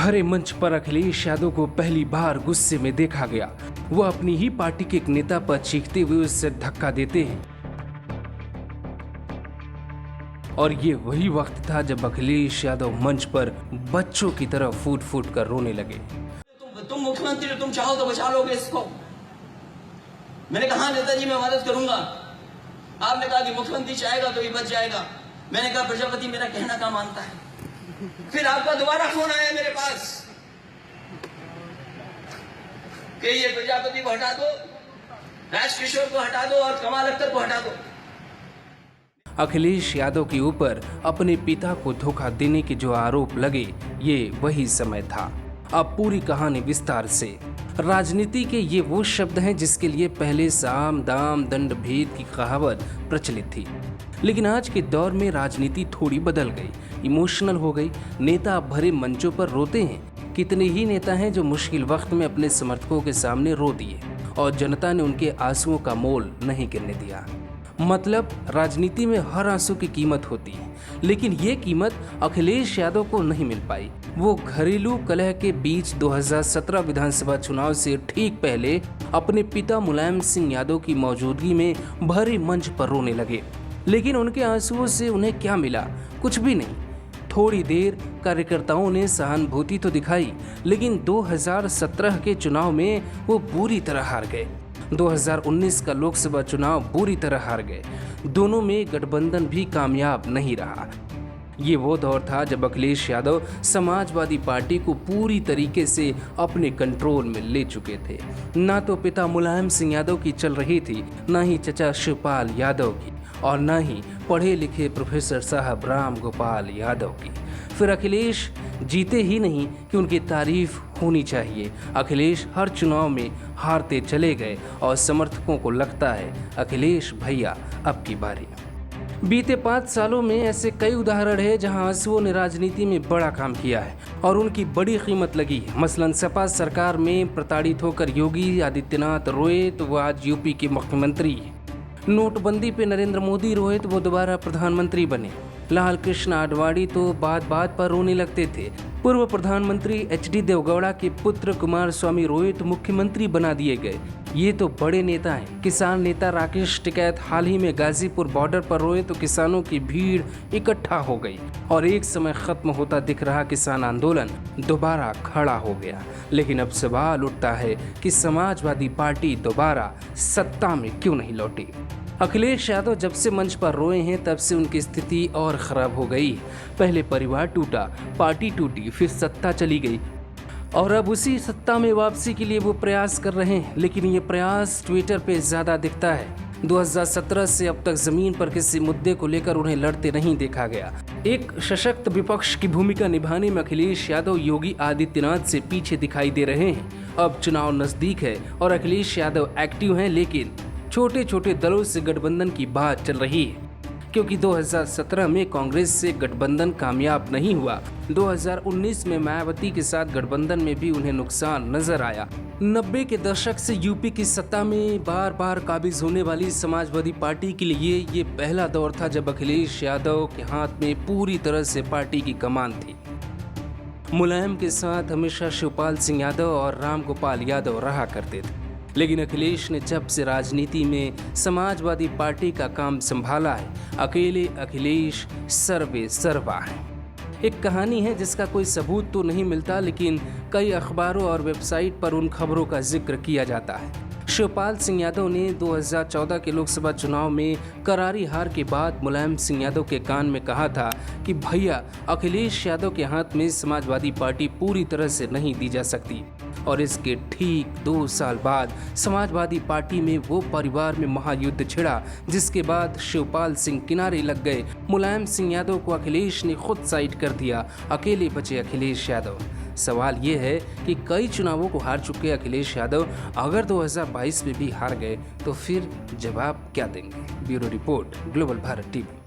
भरे मंच पर अखिलेश यादव को पहली बार गुस्से में देखा गया। वो अपनी ही पार्टी के एक नेता पर चीखते हुए उससे धक्का देते हैं और ये वही वक्त था जब अखिलेश यादव मंच पर बच्चों की तरह फूट फूट कर रोने लगे। तुम मुख्यमंत्री हो, तुम चाहो तो बचा लोगे इसको। मैंने कहा नेताजी मैं मदद करूंगा। आपने कहा कि मुख्यमंत्री चाहेगा तो ये बच जाएगा। मैंने कहा प्रजापति मेरा कहना का मानता है। फिर आपका दोबारा फोन आया मेरे पास कि ये प्रजापति को हटा दो, राजकिशोर को हटा दो और कमाल अख्तर को हटा दो। अखिलेश यादव के ऊपर अपने पिता को धोखा देने के जो आरोप लगे, ये वही समय था। अब पूरी कहानी विस्तार से। राजनीति के ये वो शब्द हैं जिसके लिए पहले साम दाम दंड भेद की कहावत प्रचलित थी, लेकिन आज के दौर में राजनीति थोड़ी बदल गई, इमोशनल हो गई। नेता भरे मंचों पर रोते हैं। कितने ही नेता हैं जो मुश्किल वक्त में अपने समर्थकों के सामने रो दिए और जनता ने उनके आंसुओं का मोल नहीं गिरने दिया। मतलब राजनीति में हर आंसू की कीमत होती है, लेकिन ये कीमत अखिलेश यादव को नहीं मिल पाई। वो घरेलू कलह के बीच 2017 विधानसभा चुनाव से ठीक पहले अपने पिता मुलायम सिंह यादव की मौजूदगी में भरे मंच पर रोने लगे, लेकिन उनके आंसुओं से उन्हें क्या मिला? कुछ भी नहीं। थोड़ी देर कार्यकर्ताओं ने सहानुभूति तो दिखाई, लेकिन 2017 के चुनाव में वो बुरी तरह हार गए। 2019 का लोकसभा चुनाव बुरी तरह हार गए। दोनों में गठबंधन भी कामयाब नहीं रहा। ये वो दौर था जब अखिलेश यादव समाजवादी पार्टी को पूरी तरीके से अपने कंट्रोल में ले चुके थे। ना तो पिता मुलायम सिंह यादव की चल रही थी, ना ही चचा शिवपाल यादव की, और न ही पढ़े लिखे प्रोफेसर साहब राम गोपाल यादव की। फिर अखिलेश जीते ही नहीं कि उनकी तारीफ होनी चाहिए। अखिलेश हर चुनाव में हारते चले गए और समर्थकों को लगता है अखिलेश भैया अब की बारी। बीते 5 सालों में ऐसे कई उदाहरण है जहां आंसुओं ने राजनीति में बड़ा काम किया है और उनकी बड़ी कीमत लगी है। मसलन सपा सरकार में प्रताड़ित होकर योगी आदित्यनाथ रोए तो वो आज यूपी के मुख्यमंत्री। नोटबंदी पे नरेंद्र मोदी रोए तो वो दोबारा प्रधानमंत्री बने। लाल कृष्ण आडवाणी तो बात बात पर रोने लगते थे। पूर्व प्रधानमंत्री एचडी देवगौड़ा के पुत्र कुमार स्वामी रोए तो मुख्यमंत्री बना दिए गए। ये तो बड़े नेता हैं। किसान नेता राकेश टिकैत हाल ही में गाजीपुर बॉर्डर पर रोए तो किसानों की भीड़ इकट्ठा हो गई और एक समय खत्म होता दिख रहा किसान आंदोलन दोबारा खड़ा हो गया। लेकिन अब सवाल उठता है कि समाजवादी पार्टी दोबारा सत्ता में क्यों नहीं लौटी? अखिलेश यादव जब से मंच पर रोए हैं तब से उनकी स्थिति और खराब हो गई। पहले परिवार टूटा, पार्टी टूटी, फिर सत्ता चली गई और अब उसी सत्ता में वापसी के लिए वो प्रयास कर रहे हैं, लेकिन ये प्रयास ट्विटर पे ज्यादा दिखता है। 2017 से अब तक जमीन पर किसी मुद्दे को लेकर उन्हें लड़ते नहीं देखा गया। एक सशक्त विपक्ष की भूमिका निभाने में अखिलेश यादव योगी आदित्यनाथ से पीछे दिखाई दे रहे हैं। अब चुनाव नजदीक है और अखिलेश यादव एक्टिव हैं, लेकिन छोटे छोटे दलों से गठबंधन की बात चल रही है, क्योंकि 2017 में कांग्रेस से गठबंधन कामयाब नहीं हुआ। 2019 में मायावती के साथ गठबंधन में भी उन्हें नुकसान नजर आया। 90 के दशक से यूपी की सत्ता में बार बार काबिज होने वाली समाजवादी पार्टी के लिए ये पहला दौर था जब अखिलेश यादव के हाथ में पूरी तरह से पार्टी की कमान थी। मुलायम के साथ हमेशा शिवपाल सिंह यादव और राम गोपाल यादव रहा करते थे, लेकिन अखिलेश ने जब से राजनीति में समाजवादी पार्टी का काम संभाला है, अकेले अखिलेश सर्वे सर्वा है। एक कहानी है जिसका कोई सबूत तो नहीं मिलता, लेकिन कई अखबारों और वेबसाइट पर उन खबरों का जिक्र किया जाता है। शिवपाल सिंह यादव ने 2014 के लोकसभा चुनाव में करारी हार के बाद मुलायम सिंह यादव के कान में कहा था कि भैया अखिलेश यादव के हाथ में समाजवादी पार्टी पूरी तरह से नहीं दी जा सकती। और इसके ठीक 2 साल बाद समाजवादी पार्टी में वो परिवार में महायुद्ध छिड़ा, जिसके बाद शिवपाल सिंह किनारे लग गए। मुलायम सिंह यादव को अखिलेश ने खुद साइड कर दिया। अकेले बचे अखिलेश यादव। सवाल ये है कि कई चुनावों को हार चुके अखिलेश यादव अगर 2022 में भी हार गए तो फिर जवाब क्या देंगे? Bureau report, global Bharat TV.